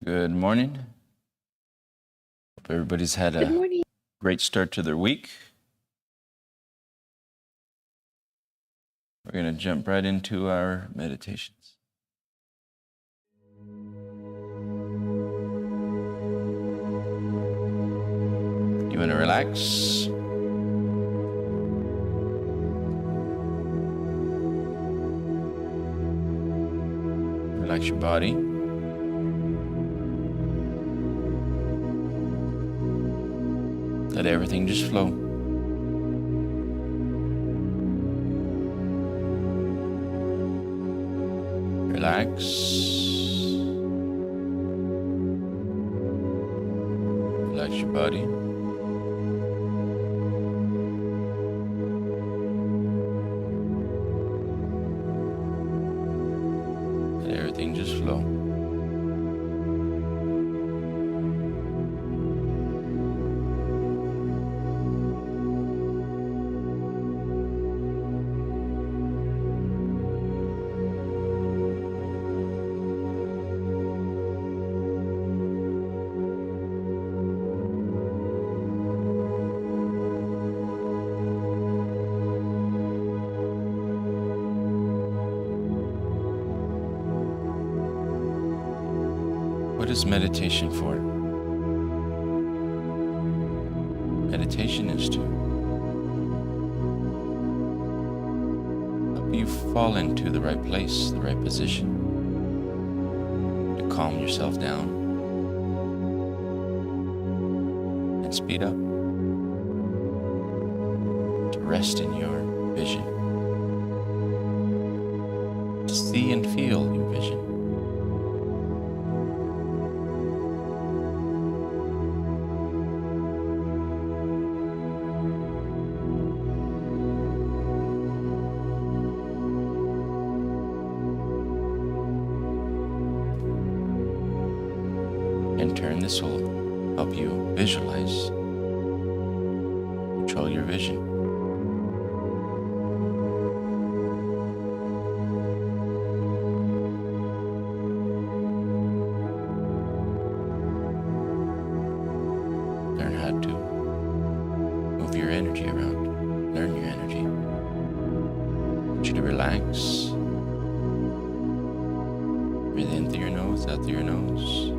Good morning. Hope everybody's had Good a morning. great start to their week. We're going to jump right into our meditations. You want to relax? Relax your body. Let everything just flow. Relax. Relax your body. Let everything just flow. What is meditation for? Meditation is to help you fall into the right place, the right position, to calm yourself down and speed up, to rest in your vision, to see and feel your vision. In turn, this will help you visualize, control your vision. Learn how to move your energy around. Learn your energy. I want you to relax. Breathe in through your nose, out through your nose.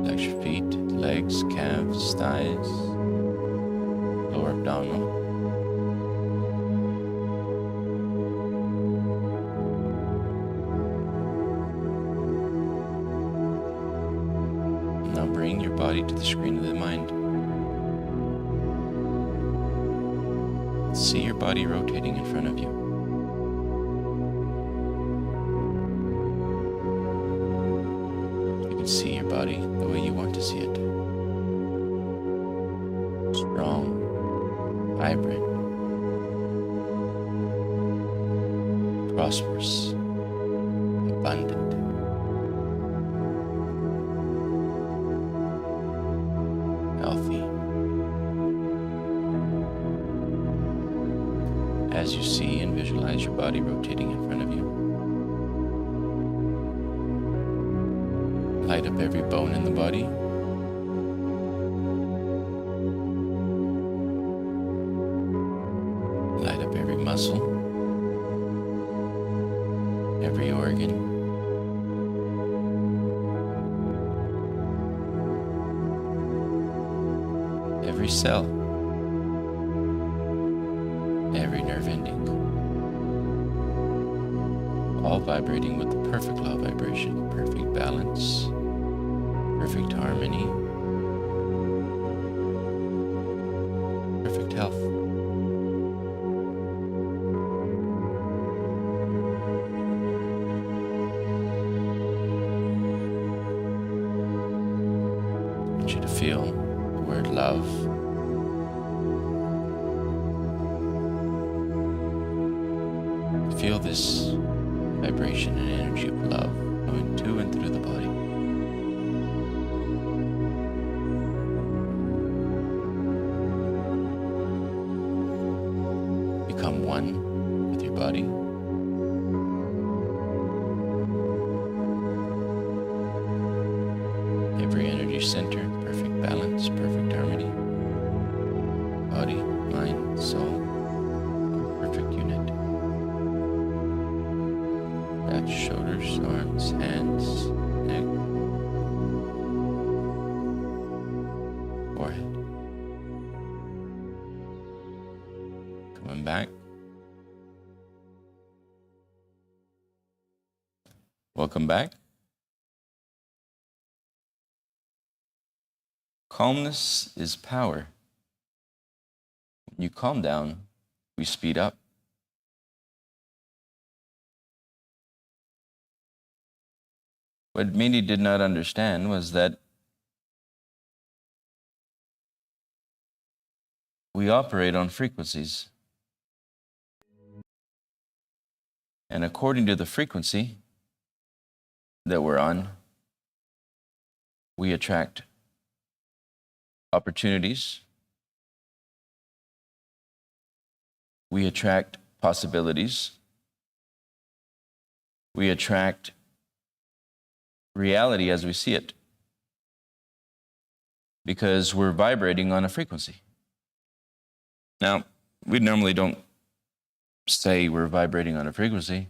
Relax your feet, legs, calves, thighs, lower abdominal. Now bring your body to the screen of the mind. See your body rotating in front of you. You can see your body the way you want to see it. Strong, vibrant, prosperous, abundant. Healthy. As you see and visualize your body rotating in front of you, light up every bone in the body. Light up every muscle, every organ. Every cell, every nerve ending, all vibrating with the perfect love vibration, perfect balance, perfect harmony, perfect health. I want you to feel the word love. Feel this vibration and energy of love going to and through the body. Become one with your body. body. Every energy center, perfect balance, perfect harmony. Body, mind, soul, perfect unit. Back, shoulders, arms, hands, neck, forehead. Coming back. Welcome back. Calmness is power. When you calm down, we speed up. What many did not understand was that we operate on frequencies. And according to the frequency that we're on, we attract opportunities, we attract possibilities, we attract reality as we see it, because we're vibrating on a frequency. Now, we normally don't say we're vibrating on a frequency.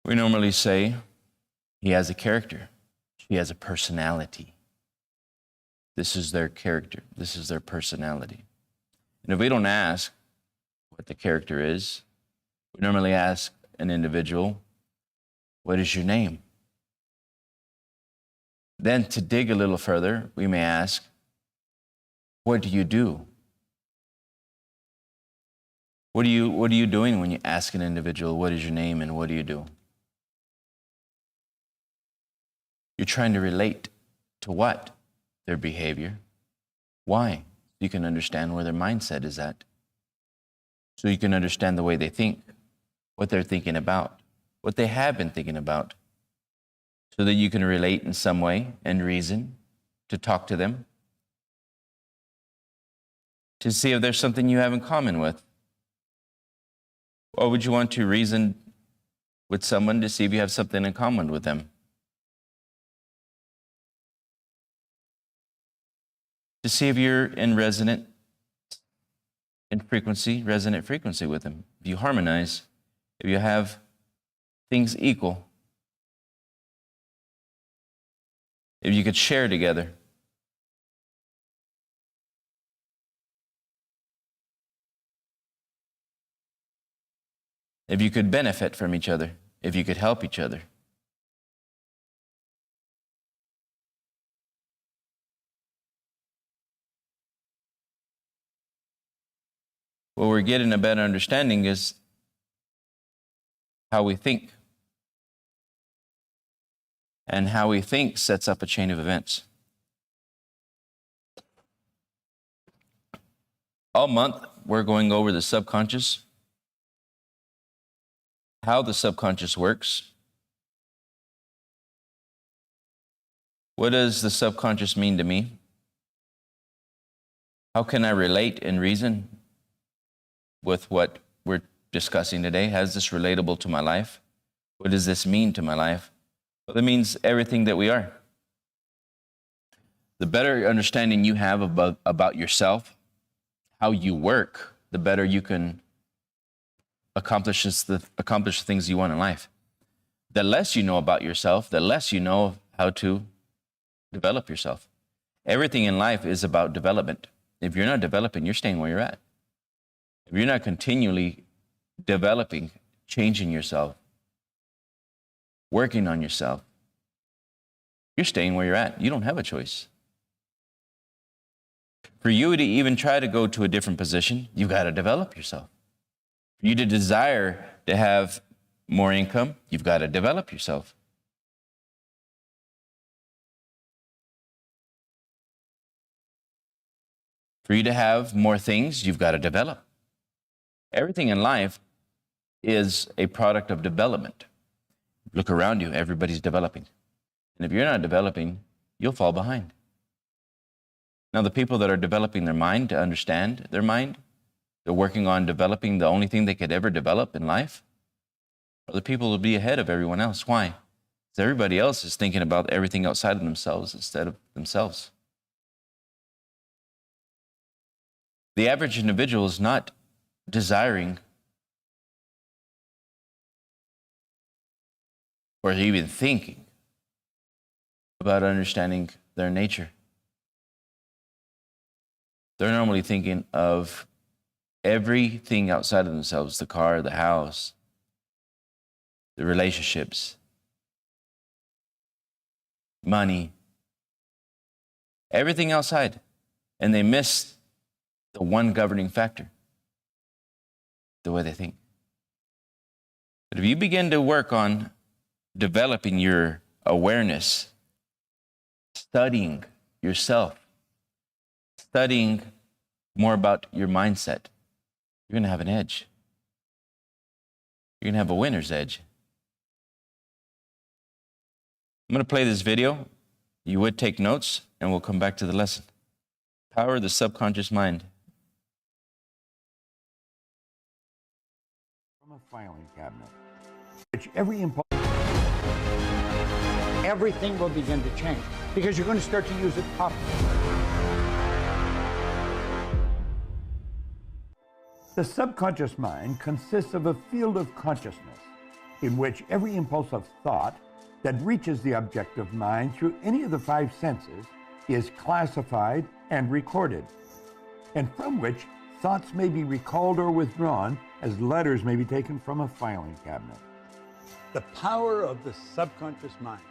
We normally say he has a character, she has a personality. This is their character, this is their personality. And if we don't ask what the character is, we normally ask an individual, what is your name? Then to dig a little further, we may ask, what do you do? What are you doing when you ask an individual, what is your name and what do you do? You're trying to relate to what? Their behavior. Why? You can understand where their mindset is at. So you can understand the way they think, what they're thinking about, what they have been thinking about, so that you can relate in some way and reason to talk to them, to see if there's something you have in common with. Or would you want to reason with someone to see if you have something in common with them? To see if you're in resonant frequency with them. If you harmonize, if you have things equal, if you could share together. If you could benefit from each other, if you could help each other. What we're getting a better understanding is how we think. And how we think sets up a chain of events. All month, we're going over the subconscious, how the subconscious works. What does the subconscious mean to me? How can I relate and reason with what we're discussing today? How is this relatable to my life? What does this mean to my life? Well, it means everything that we are. The better understanding you have about yourself, how you work, the better you can accomplish the things you want in life. The less you know about yourself, the less you know how to develop yourself. Everything in life is about development. If you're not developing, you're staying where you're at. If you're not continually developing, changing yourself, working on yourself, you're staying where you're at. You don't have a choice. For you to even try to go to a different position, you got to develop yourself. For you to desire to have more income, you've got to develop yourself. For you to have more things, you've got to develop. Everything in life is a product of development. Look around you, everybody's developing. And if you're not developing, you'll fall behind. Now, the people that are developing their mind to understand their mind, They're working on developing the only thing they could ever develop in life. Other people will be ahead of everyone else. Why? Because everybody else is thinking about everything outside of themselves instead of themselves. The average individual is not desiring or even thinking about understanding their nature. They're normally thinking of everything outside of themselves, the car, the house, the relationships, money, everything outside. And they miss the one governing factor, the way they think. But if you begin to work on developing your awareness, studying yourself, studying more about your mindset, you're going to have an edge. You're going to have a winner's edge. I'm going to play this video. You would take notes, and we'll come back to the lesson. Power of the subconscious mind. From a filing cabinet, which everything will begin to change because you're going to start to use it properly. The subconscious mind consists of a field of consciousness in which every impulse of thought that reaches the objective mind through any of the five senses is classified and recorded, and from which thoughts may be recalled or withdrawn as letters may be taken from a filing cabinet. The Power of the Subconscious Mind.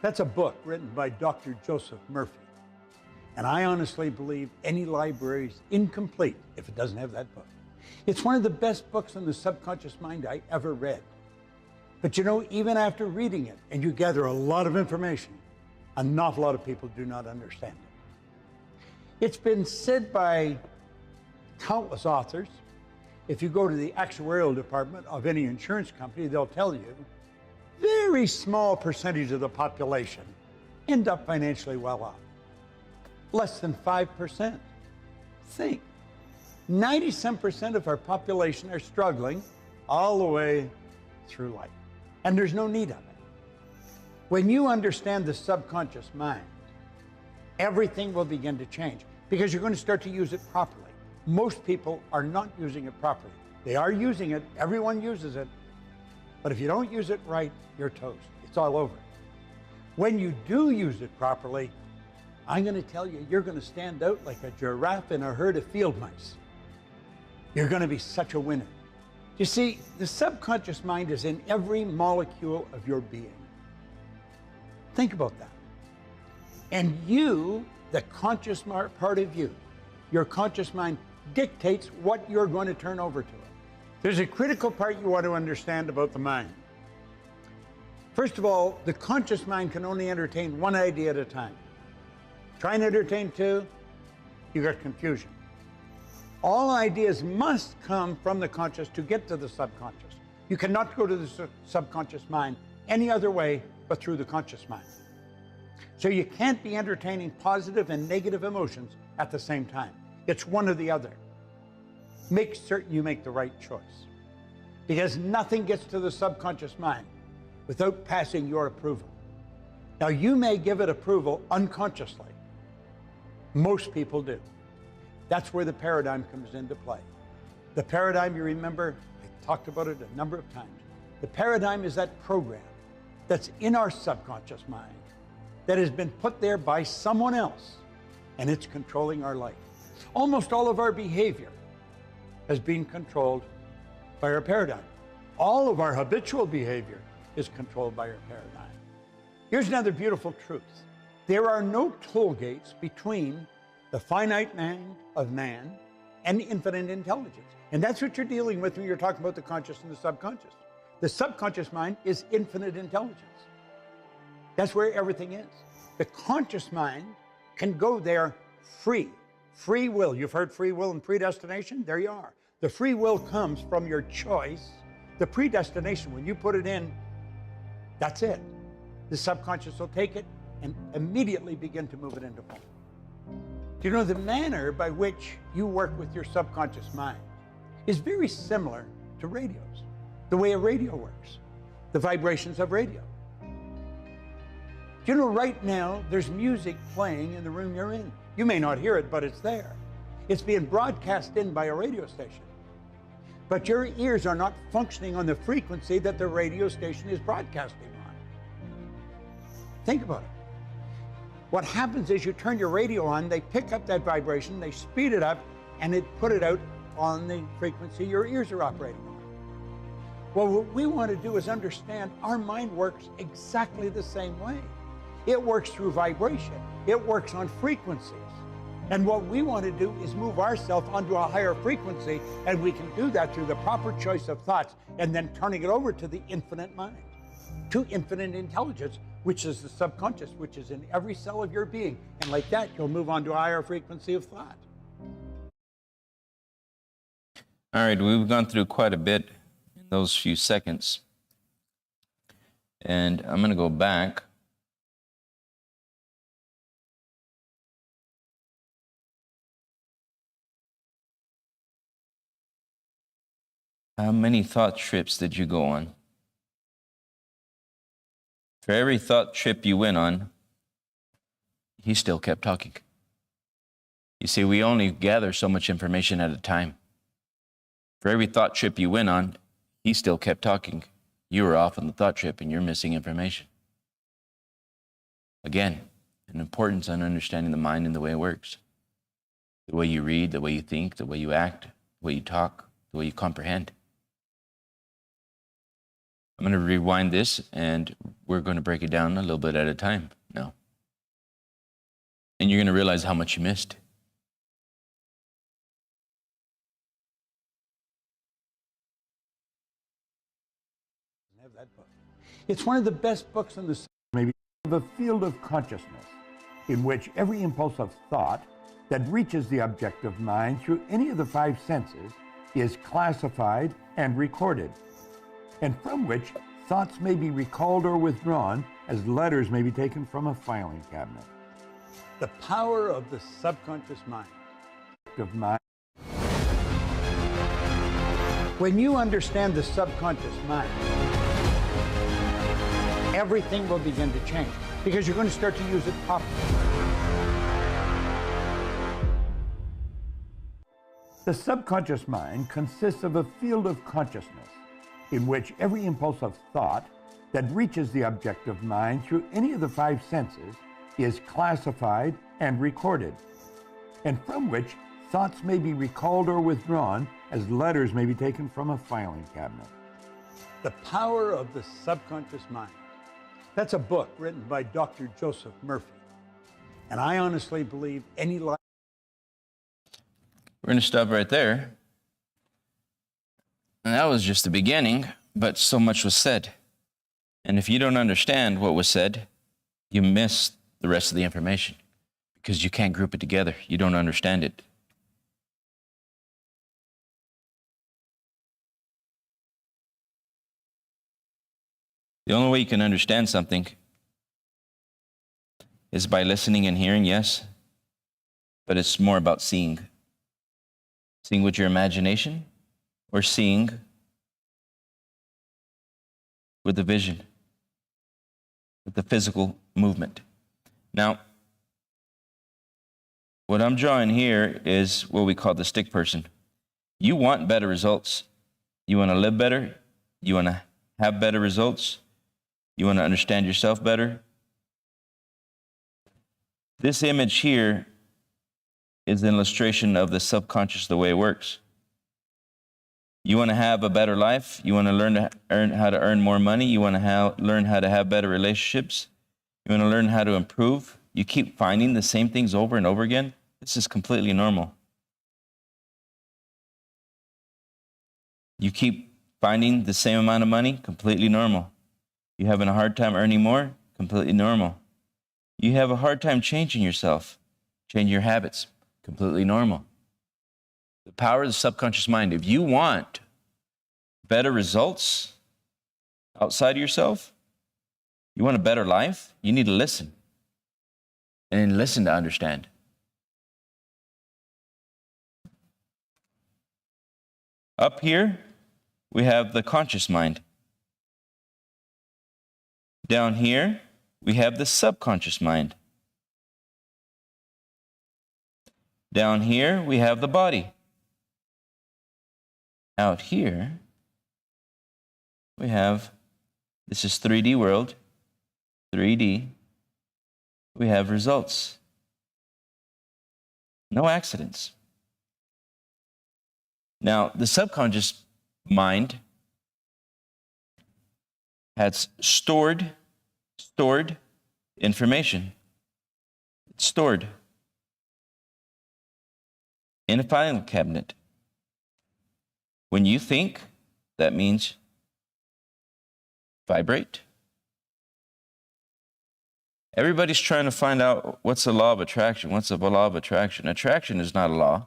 That's a book written by Dr. Joseph Murphy. And I honestly believe any library is incomplete if it doesn't have that book. It's one of the best books on the subconscious mind I ever read. But you know, even after reading it, and you gather a lot of information, an awful lot of people do not understand it. It's been said by countless authors. If you go to the actuarial department of any insurance company, they'll tell you very small percentage of the population end up financially well off. Less than 5%. Think. 90% of our population are struggling all the way through life. And there's no need of it. When you understand the subconscious mind, everything will begin to change because you're going to start to use it properly. Most people are not using it properly. They are using it, everyone uses it, but if you don't use it right, you're toast. It's all over. When you do use it properly, I'm going to tell you, you're going to stand out like a giraffe in a herd of field mice. You're going to be such a winner. You see, the subconscious mind is in every molecule of your being. Think about that. And you, the conscious part of you, your conscious mind dictates what you're going to turn over to it. There's a critical part you want to understand about the mind. First of all, the conscious mind can only entertain one idea at a time. Try and entertain two, you got confusion. All ideas must come from the conscious to get to the subconscious. You cannot go to the subconscious mind any other way but through the conscious mind. So you can't be entertaining positive and negative emotions at the same time. It's one or the other. Make certain you make the right choice, because nothing gets to the subconscious mind without passing your approval. Now, you may give it approval unconsciously. Most people do. That's where the paradigm comes into play. The paradigm, you remember, I talked about it a number of times. The paradigm is that program that's in our subconscious mind that has been put there by someone else, and it's controlling our life. Almost all of our behavior has been controlled by our paradigm. All of our habitual behavior is controlled by our paradigm. Here's another beautiful truth. There are no toll gates between the finite mind of man and infinite intelligence. And that's what you're dealing with when you're talking about the conscious and the subconscious. The subconscious mind is infinite intelligence. That's where everything is. The conscious mind can go there free. Free will. You've heard free will and predestination? There you are. The free will comes from your choice. The predestination, when you put it in, that's it. The subconscious will take it and immediately begin to move it into form. Do you know the manner by which you work with your subconscious mind is very similar to radios, the way a radio works, the vibrations of radio. You know, right now, there's music playing in the room you're in. You may not hear it, but it's there. It's being broadcast in by a radio station. But your ears are not functioning on the frequency that the radio station is broadcasting on. Think about it. What happens is you turn your radio on, they pick up that vibration, they speed it up, and it put it out on the frequency your ears are operating on. Well, what we want to do is understand our mind works exactly the same way. It works through vibration. It works on frequencies. And what we want to do is move ourselves onto a higher frequency, and we can do that through the proper choice of thoughts and then turning it over to the infinite mind, to infinite intelligence, which is the subconscious, which is in every cell of your being. And like that, you'll move on to a higher frequency of thought. All right, we've gone through quite a bit in those few seconds. And I'm going to go back. How many thought trips did you go on? For every thought trip you went on, he still kept talking. You see, we only gather so much information at a time. For every thought trip you went on, he still kept talking. You were off on the thought trip and you're missing information. Again, an importance on understanding the mind and the way it works. The way you read, the way you think, the way you act, the way you talk, the way you comprehend. I'm going to rewind this, and we're going to break it down a little bit at a time now. And you're going to realize how much you missed. It's one of the best books in the maybe the field of consciousness, in which every impulse of thought that reaches the objective mind through any of the five senses is classified and recorded, and from which thoughts may be recalled or withdrawn as letters may be taken from a filing cabinet. The power of the subconscious mind. When you understand the subconscious mind, everything will begin to change because you're going to start to use it properly. The subconscious mind consists of a field of consciousness in which every impulse of thought that reaches the objective mind through any of the five senses is classified and recorded, and from which thoughts may be recalled or withdrawn as letters may be taken from a filing cabinet. The power of the subconscious mind. That's a book written by Dr. Joseph Murphy. And I honestly believe any life. We're going to stop right there. And that was just the beginning, but so much was said. And if you don't understand what was said, you miss the rest of the information because you can't group it together. You don't understand it. The only way you can understand something is by listening and hearing, yes, but it's more about seeing. Seeing with your imagination or seeing with the vision, with the physical movement. Now, what I'm drawing here is what we call the stick person. You want better results. You want to live better. You want to have better results. You want to understand yourself better. This image here is an illustration of the subconscious, the way it works. You want to have a better life. You want to learn how to earn more money. You want to learn how to have better relationships. You want to learn how to improve. You keep finding the same things over and over again. This is completely normal. You keep finding the same amount of money, completely normal. You having a hard time earning more, completely normal. You have a hard time changing yourself, changing your habits, completely normal. The power of the subconscious mind. If you want better results outside of yourself, you want a better life, you need to listen. And listen to understand. Up here, we have the conscious mind. Down here, we have the subconscious mind. Down here, we have the body. Out here, we have, this is 3D world, 3D, we have results. No accidents. Now, the subconscious mind has stored information. It's stored in a filing cabinet. When you think, that means vibrate. Everybody's trying to find out what's the law of attraction. What's the law of attraction? Attraction is not a law.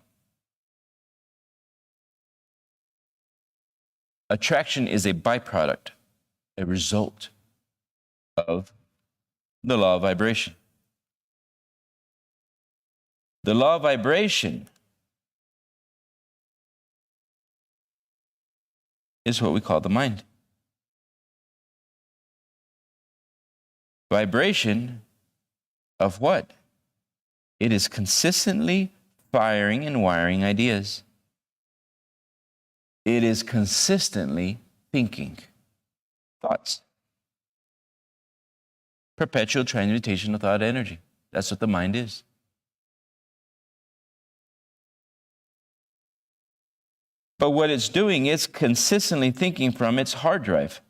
Attraction is a byproduct, a result of the law of vibration. The law of vibration is what we call the mind. Vibration of what? It is consistently firing and wiring ideas. It is consistently thinking thoughts. Perpetual transmutation of thought energy. That's what the mind is. But what it's doing is consistently thinking from its hard drive.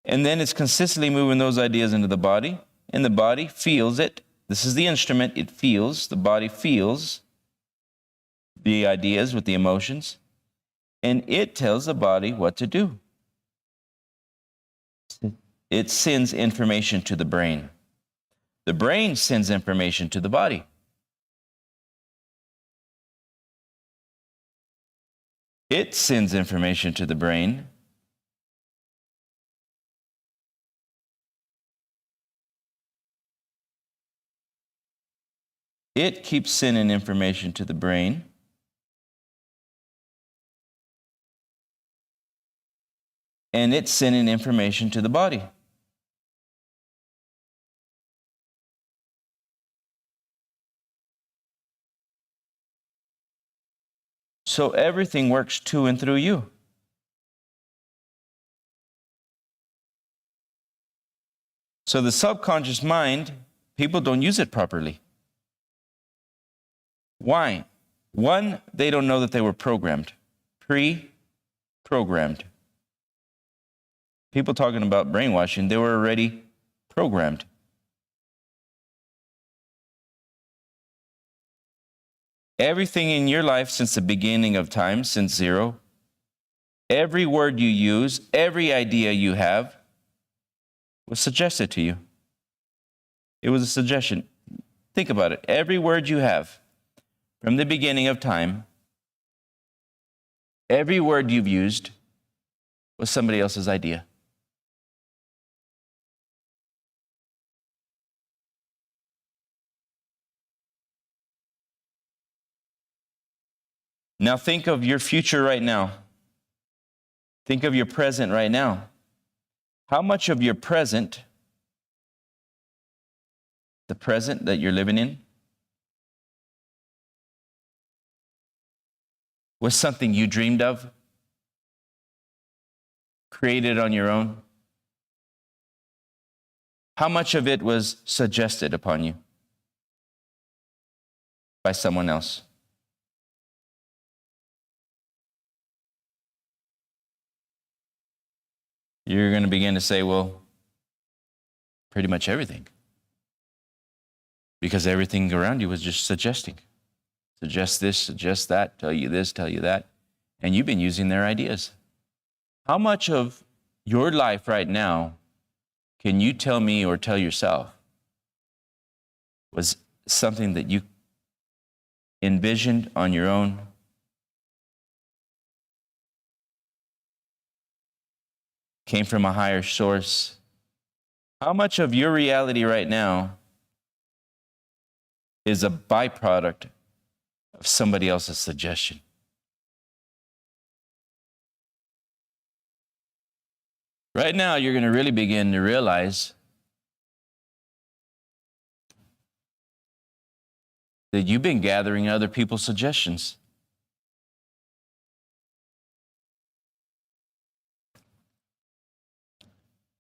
And then it's consistently moving those ideas into the body, and the body feels it. This is the instrument. It feels, the body feels the ideas with the emotions, and it tells the body what to do. It sends information to the brain. The brain sends information to the body. It sends information to the brain. It keeps sending information to the brain. And it's sending information to the body. So everything works to and through you. So the subconscious mind, people don't use it properly. Why? One, they don't know that they were programmed, pre-programmed. People talking about brainwashing, they were already programmed. Everything in your life since the beginning of time, since zero, every word you use, every idea you have was suggested to you. It was a suggestion. Think about it. Every word you have from the beginning of time, every word you've used was somebody else's idea. Now think of your future right now. Think of your present right now. How much of your present, the present that you're living in, was something you dreamed of, created on your own? How much of it was suggested upon you by someone else? You're going to begin to say, well, pretty much everything. Because everything around you was just suggesting. Suggest this, suggest that, tell you this, tell you that. And you've been using their ideas. How much of your life right now can you tell me or tell yourself was something that you envisioned on your own? Came from a higher source? How much of your reality right now is a byproduct of somebody else's suggestion. Right now, you're going to really begin to realize that you've been gathering other people's suggestions.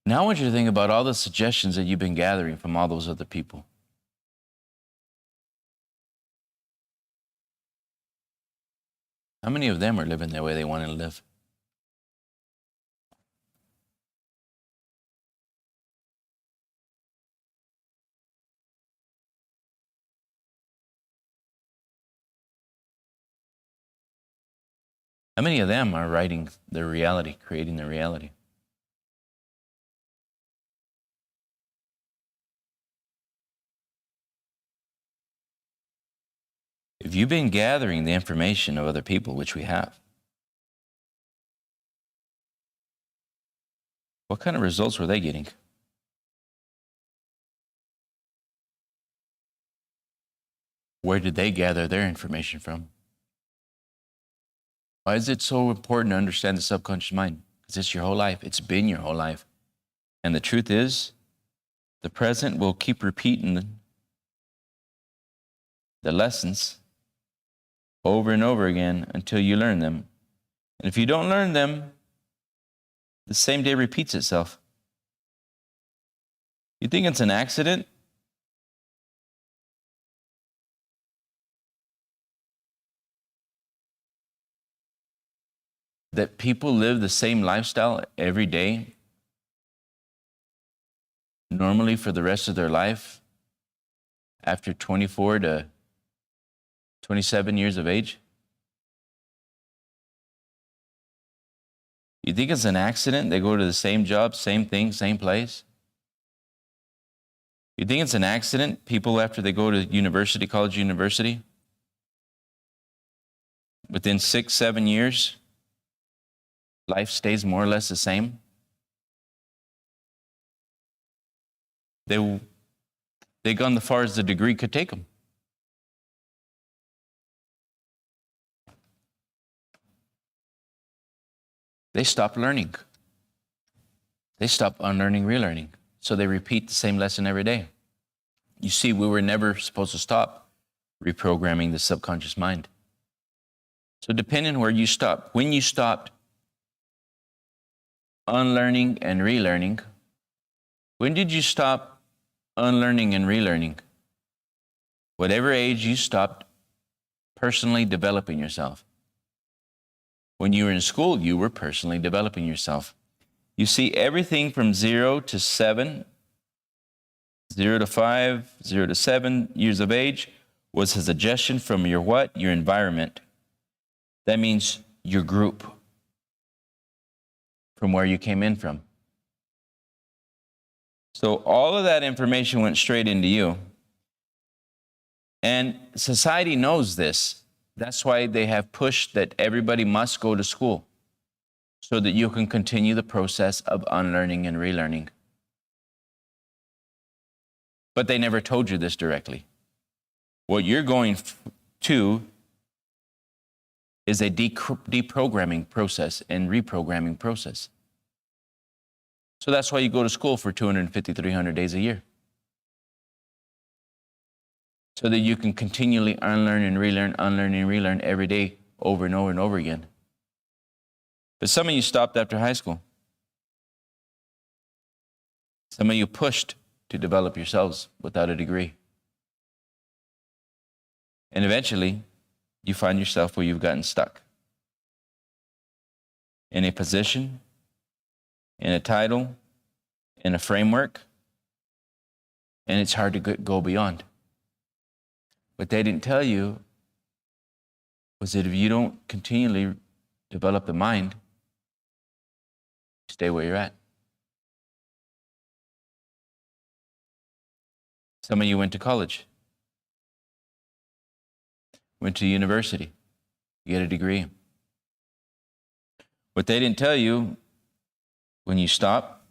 Now I want you to think about all the suggestions that you've been gathering from all those other people. How many of them are living the way they want to live? How many of them are writing their reality, creating their reality? If you've been gathering the information of other people, which we have, what kind of results were they getting? Where did they gather their information from? Why is it so important to understand the subconscious mind? Because it's your whole life. It's been your whole life. And the truth is, the present will keep repeating the lessons over and over again until you learn them. And if you don't learn them, the same day repeats itself. You think it's an accident? That people live the same lifestyle every day, normally for the rest of their life, after 24 to 27 years of age? You think it's an accident they go to the same job, same thing, same place? You think it's an accident people, after they go to university, college, university, within 6, 7 years, life stays more or less the same? They've gone as far as the degree could take them. They stop learning. They stop unlearning, relearning. So they repeat the same lesson every day. You see, we were never supposed to stop reprogramming the subconscious mind. So depending on where you stop, when you stopped unlearning and relearning, when did you stop unlearning and relearning? Whatever age you stopped personally developing yourself. When you were in school, you were personally developing yourself. You see, everything from 0 to 7, 0 to 5, 0 to 7 years of age was a suggestion from your what? Your environment. That means your group, from where you came in from. So all of that information went straight into you. And society knows this. That's why they have pushed that everybody must go to school, so that you can continue the process of unlearning and relearning. But they never told you this directly. What you're going to is a deprogramming process and reprogramming process. So that's why you go to school for 250, 300 days a year. So that you can continually unlearn and relearn, unlearn and relearn every day, over and over and over again. But some of you stopped after high school. Some of you pushed to develop yourselves without a degree. And eventually, you find yourself where you've gotten stuck. In a position, in a title, in a framework, and it's hard to go beyond. What they didn't tell you was that if you don't continually develop the mind, stay where you're at. Some of you went to college, went to university, you get a degree. What they didn't tell you, when you stop,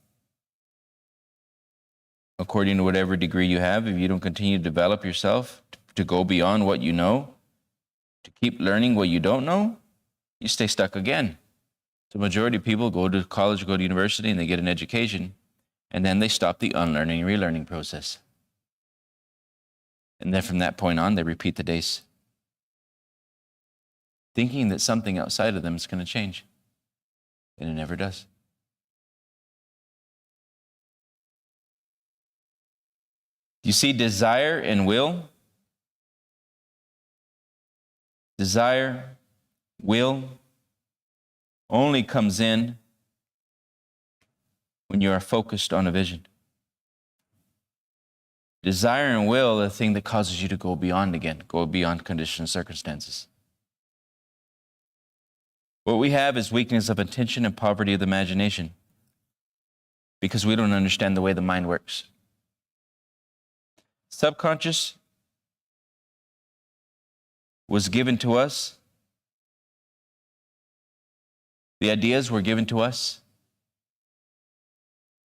according to whatever degree you have, if you don't continue to develop yourself, to go beyond what you know, to keep learning what you don't know, you stay stuck again. The majority of people go to college, go to university, and they get an education, and then they stop the unlearning and relearning process. And then from that point on, they repeat the days, thinking that something outside of them is going to change. And it never does. You see, desire and will. Desire, will, only comes in when you are focused on a vision. Desire and will are the thing that causes you to go beyond again, go beyond conditions and circumstances. What we have is weakness of attention and poverty of the imagination because we don't understand the way the mind works. Subconscious was given to us. The ideas were given to us.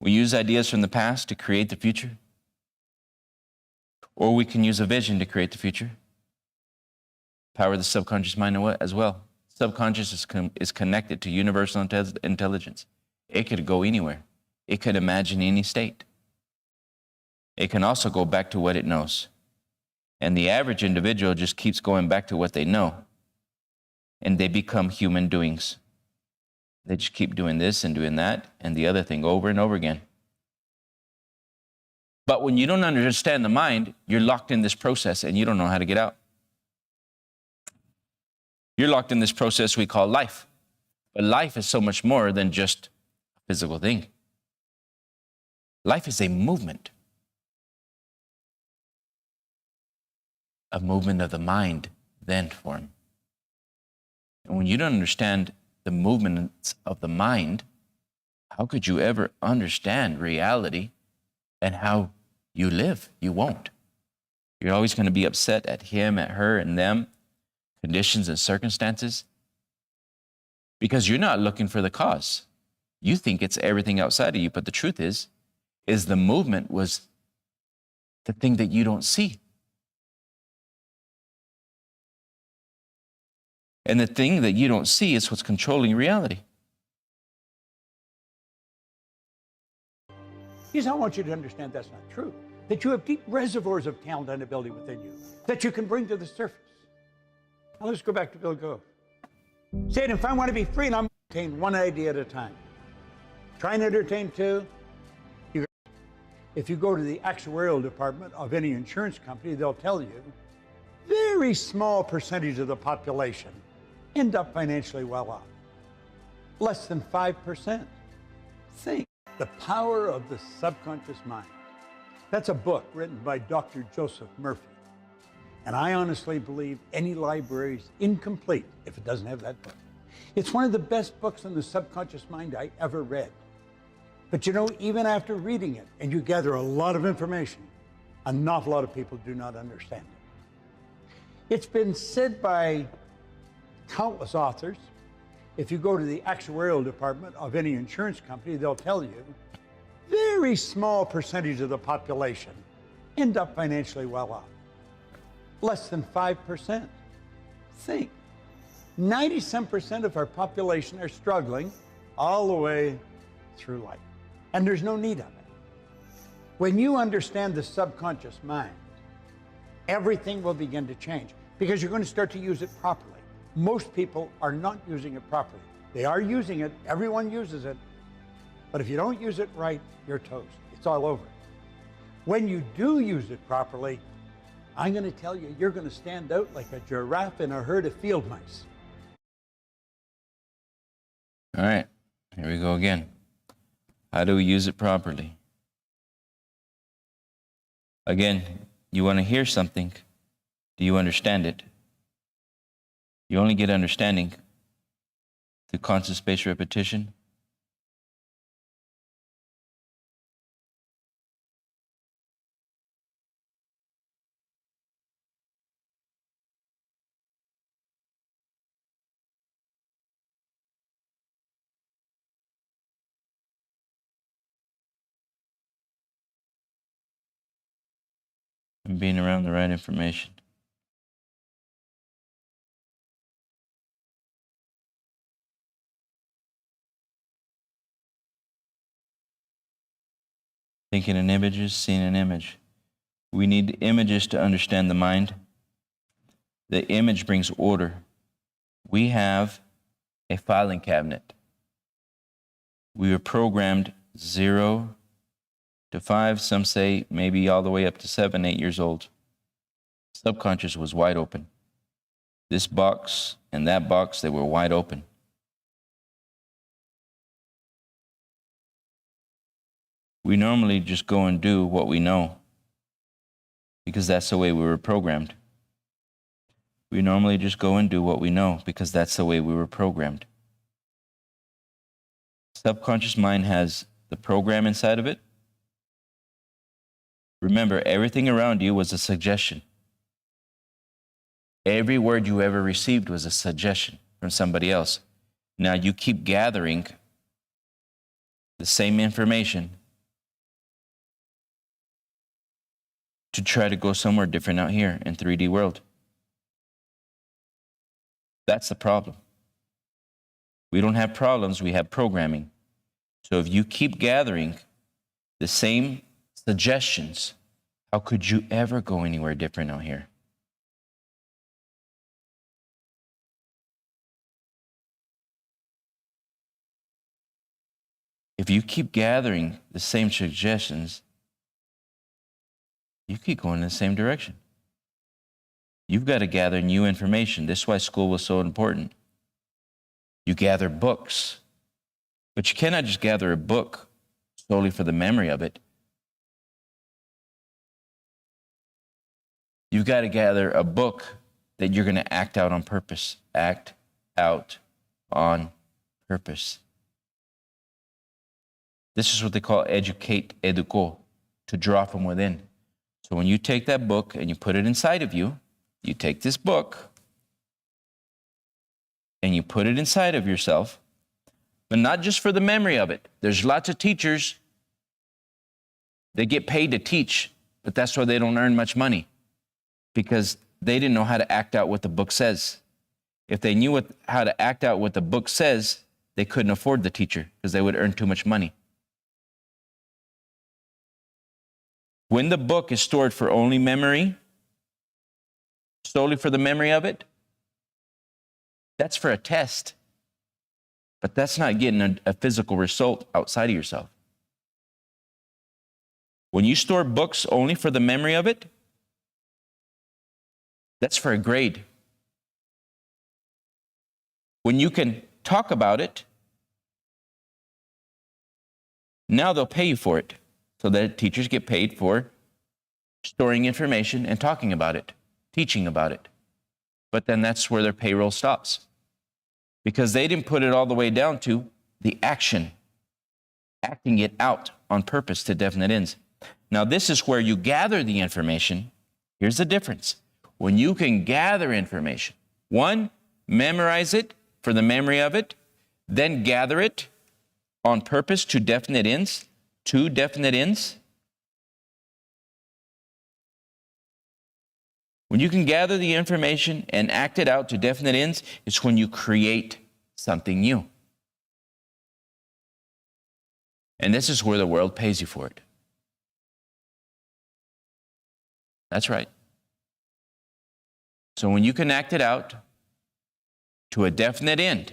We use ideas from the past to create the future. Or we can use a vision to create the future. Power of the subconscious mind as well. Subconscious is connected to universal intelligence. It could go anywhere. It could imagine any state. It can also go back to what it knows. And the average individual just keeps going back to what they know. And they become human doings. They just keep doing this and doing that and the other thing over and over again. But when you don't understand the mind, you're locked in this process and you don't know how to get out. You're locked in this process we call life. But life is so much more than just a physical thing. Life is a movement. A movement of the mind, then form. And when you don't understand the movements of the mind, how could you ever understand reality and how you live? You won't. You're always going to be upset at him, at her, and them, conditions and circumstances, because you're not looking for the cause. You think it's everything outside of you, but the truth is the movement was the thing that you don't see. And the thing that you don't see is what's controlling reality. Here's how I want you to understand that's not true. That you have deep reservoirs of talent and ability within you that you can bring to the surface. Now let's go back to Bill Gove. Saying, if I want to be free, and I'm entertain one idea at a time. Try and entertain two. If you go to the actuarial department of any insurance company, they'll tell you very small percentage of the population end up financially well off. Less than 5%. Think. The Power of the Subconscious Mind. That's a book written by Dr. Joseph Murphy. And I honestly believe any library is incomplete if it doesn't have that book. It's one of the best books on the subconscious mind I ever read. But you know, even after reading it, and you gather a lot of information, an awful lot of people do not understand it. It's been said by countless authors. If you go to the actuarial department of any insurance company, they'll tell you very small percentage of the population end up financially well off. Less than 5%. Think. 97% of our population are struggling all the way through life. And there's no need of it. When you understand the subconscious mind, everything will begin to change because you're going to start to use it properly. Most people are not using it properly. They are using it, everyone uses it, but if you don't use it right, you're toast. It's all over. When you do use it properly, I'm going to tell you, you're going to stand out like a giraffe in a herd of field mice. All right, here we go again. How do we use it properly? Again, you want to hear something. Do you understand it? You only get understanding through constant spaced repetition. And being around the right information. Thinking in images, seeing an image. We need images to understand the mind. The image brings order. We have a filing cabinet. We were programmed 0 to 5, some say maybe all the way up to 7, 8 years old. Subconscious was wide open. This box and that box, they were wide open. We normally just go and do what we know because that's the way we were programmed. We normally just go and do what we know because that's the way we were programmed. Subconscious mind has the program inside of it. Remember, everything around you was a suggestion. Every word you ever received was a suggestion from somebody else. Now you keep gathering the same information to try to go somewhere different out here in 3D world. That's the problem. We don't have problems, we have programming. So if you keep gathering the same suggestions, how could you ever go anywhere different out here? If you keep gathering the same suggestions, you keep going in the same direction. You've got to gather new information. This is why school was so important. You gather books, but you cannot just gather a book solely for the memory of it. You've got to gather a book that you're going to act out on purpose. Act out on purpose. This is what they call educate, educo, to draw from within. So when you take that book and you put it inside of you, you take this book and you put it inside of yourself, but not just for the memory of it. There's lots of teachers, they get paid to teach, but that's why they don't earn much money, because they didn't know how to act out what the book says. If they knew how to act out what the book says, they couldn't afford the teacher because they would earn too much money. When the book is stored for only memory, solely for the memory of it, that's for a test. But that's not getting a physical result outside of yourself. When you store books only for the memory of it, that's for a grade. When you can talk about it, now they'll pay you for it. So that teachers get paid for storing information and talking about it, teaching about it. But then that's where their payroll stops, because they didn't put it all the way down to the action, acting it out on purpose to definite ends. Now, this is where you gather the information. Here's the difference. When you can gather information, one, memorize it for the memory of it, then gather it on purpose to definite ends, two definite ends. When you can gather the information and act it out to definite ends, it's when you create something new. And this is where the world pays you for it. That's right. So when you can act it out to a definite end,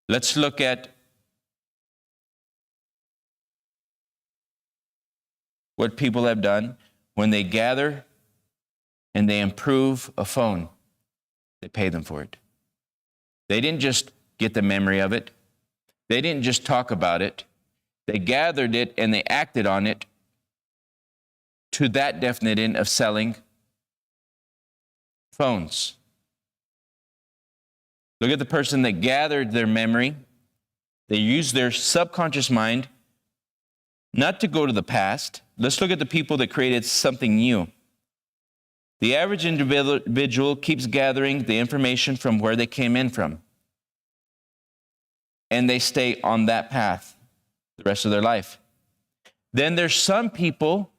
let's look at what people have done when they gather and they improve a phone. They pay them for it. They didn't just get the memory of it. They didn't just talk about it. They gathered it and they acted on it to that definite end of selling phones. Look at the person that gathered their memory. They used their subconscious mind not to go to the past. Let's look at the people that created something new. The average individual keeps gathering the information from where they came in from, and they stay on that path the rest of their life. Then there's some people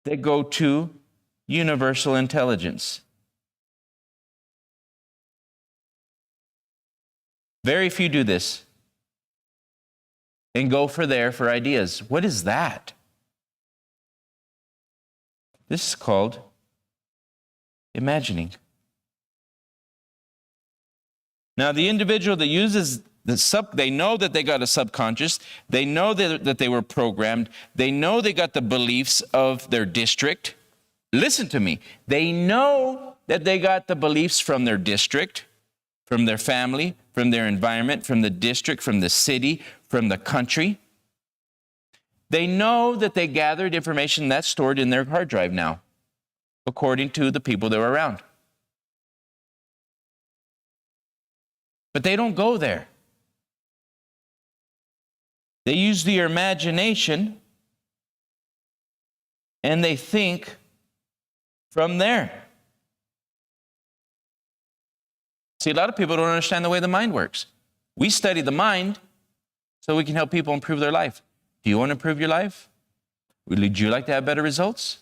that go to universal intelligence. Very few do this. and go for ideas. What is that? This is called imagining. Now, the individual that uses they know that they got a subconscious. They know that they were programmed. They know they got the beliefs of their district. Listen to me. They know that they got the beliefs from their district, from their family, from their environment, from the district, from the city, from the country. They know that they gathered information that's stored in their hard drive now, according to the people that were around. But they don't go there. They use their imagination and they think from there. See, a lot of people don't understand the way the mind works. We study the mind so we can help people improve their life. Do you want to improve your life? Would you like to have better results?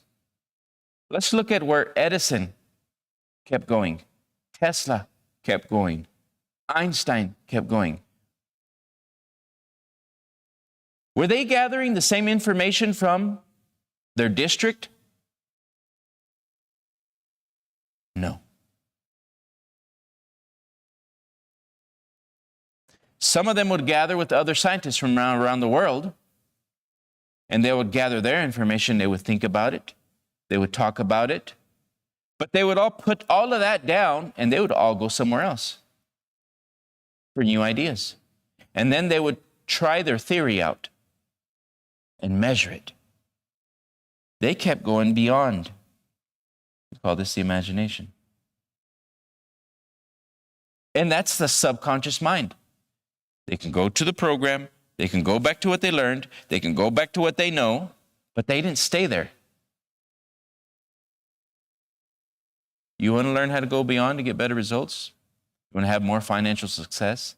Let's look at where Edison kept going, Tesla kept going, Einstein kept going. Were they gathering the same information from their district? No. Some of them would gather with other scientists from around the world, and they would gather their information. They would think about it. They would talk about it. But they would all put all of that down, and they would all go somewhere else for new ideas. And then they would try their theory out and measure it. They kept going beyond. We call this the imagination. And that's the subconscious mind. They can go to the program, they can go back to what they learned, they can go back to what they know, but they didn't stay there. You want to learn how to go beyond to get better results? You want to have more financial success?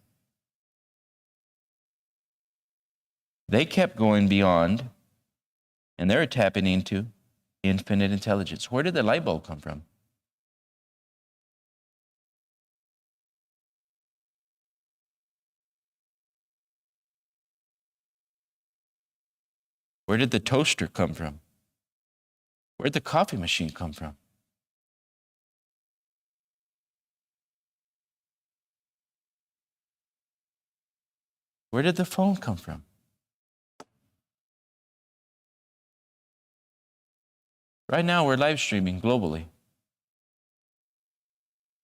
They kept going beyond, and they're tapping into infinite intelligence. Where did the light bulb come from? Where did the toaster come from? Where did the coffee machine come from? Where did the phone come from? Right now, we're live streaming globally.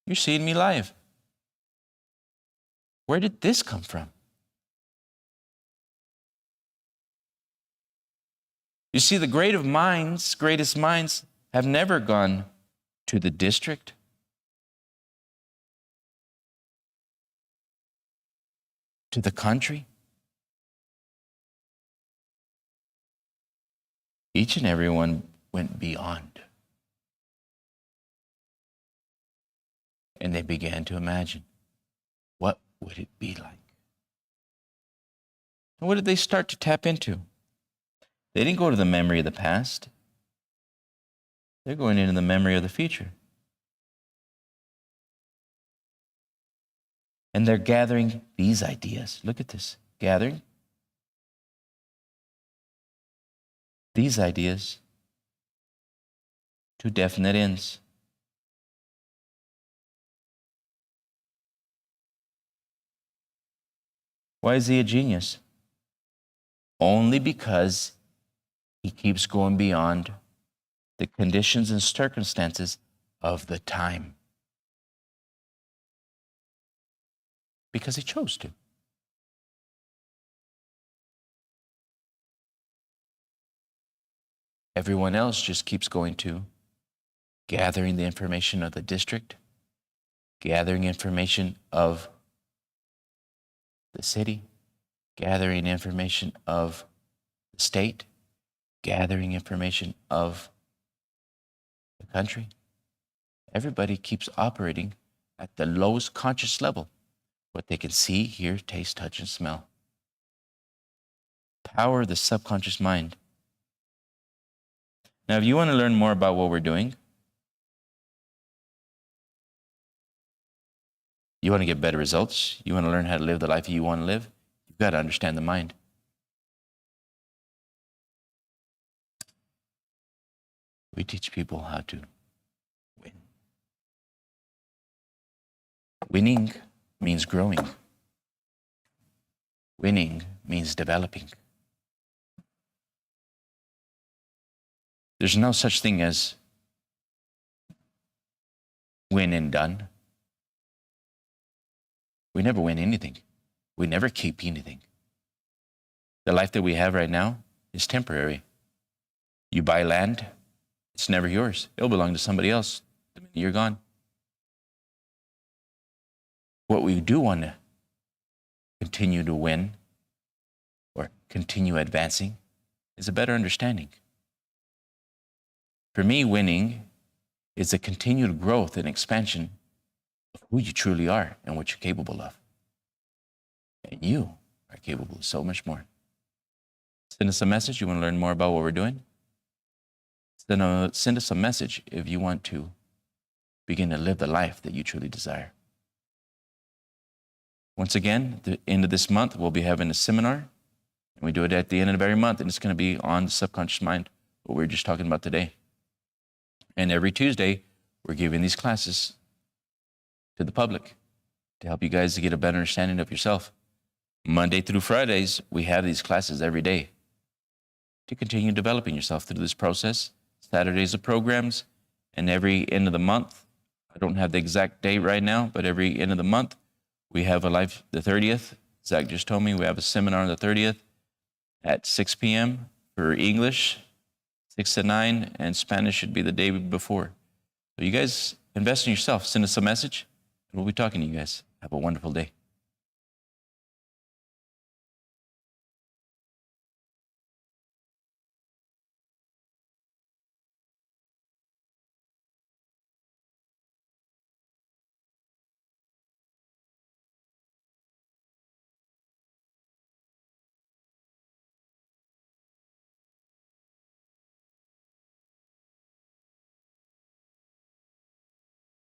You're seeing me live. Where did this come from? You see, the greatest minds have never gone to the district, to the country. Each and every one went beyond. And they began to imagine, what would it be like? And what did they start to tap into? They didn't go to the memory of the past. They're going into the memory of the future. And they're gathering these ideas. Look at this. Gathering these ideas to definite ends. Why is he a genius? Only because he keeps going beyond the conditions and circumstances of the time. Because he chose to. Everyone else just keeps going to gathering the information of the district, gathering information of the city, gathering information of the state, gathering information of the country. Everybody keeps operating at the lowest conscious level, what they can see, hear, taste, touch, and smell. Power of the subconscious mind. Now, if you want to learn more about what we're doing, you want to get better results, you want to learn how to live the life you want to live, you've got to understand the mind. We teach people how to win. Winning means growing. Winning means developing. There's no such thing as win and done. We never win anything. We never keep anything. The life that we have right now is temporary. You buy land, it's never yours. It'll belong to somebody else the minute you're gone. What we do want to continue to win or continue advancing is a better understanding. For me, winning is a continued growth and expansion of who you truly are and what you're capable of. And you are capable of so much more. Send us a message. You want to learn more about what we're doing? Send us a message if you want to begin to live the life that you truly desire. Once again, at the end of this month, we'll be having a seminar. And we do it at the end of every month, and it's going to be on the subconscious mind, what we were just talking about today. And every Tuesday, we're giving these classes to the public to help you guys to get a better understanding of yourself. Monday through Fridays, we have these classes every day to continue developing yourself through this process. Saturdays are programs, and every end of the month, I don't have the exact date right now, but every end of the month, we have the 30th. Zach just told me we have a seminar on the 30th at 6 p.m. for English, 6 to 9, and Spanish should be the day before. So you guys invest in yourself. Send us a message, and we'll be talking to you guys. Have a wonderful day.